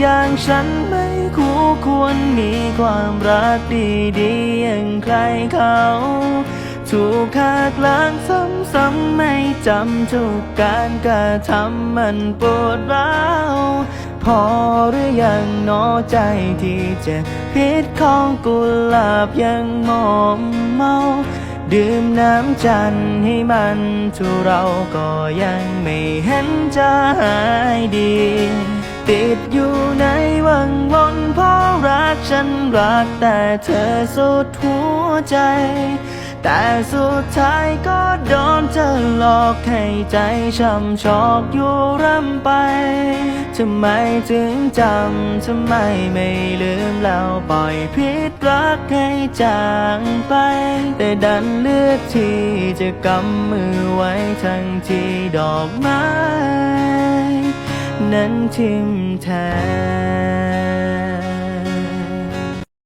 อย่างฉันไม่คู่ควรมีความรักดีๆอย่างใครเขาถูกหักหลังซ้ำๆไม่จำทุกการกระทำมันปวดร้าวพอหรือยังหนอใจที่เจ็บพิษของกุหลาบยังมอมเมาดื่มน้ำจันทร์ให้มันทุเราก็ยังไม่เห็นจะหายดีติดอยู่ในวังวนเพราะรักฉันรักแต่เธอสุดหัวใจแต่สุดท้ายก็โดนเธอหลอกให้ใจช้ำชอกอยู่ร่ำไปทำไมถึงจำทำไมไม่ลืมแล้วปล่อยพิษรักให้จางไปแต่ดันเลือกที่จะกำมือไว้ทั้งที่ดอกไม้นั้นทิ่มแทง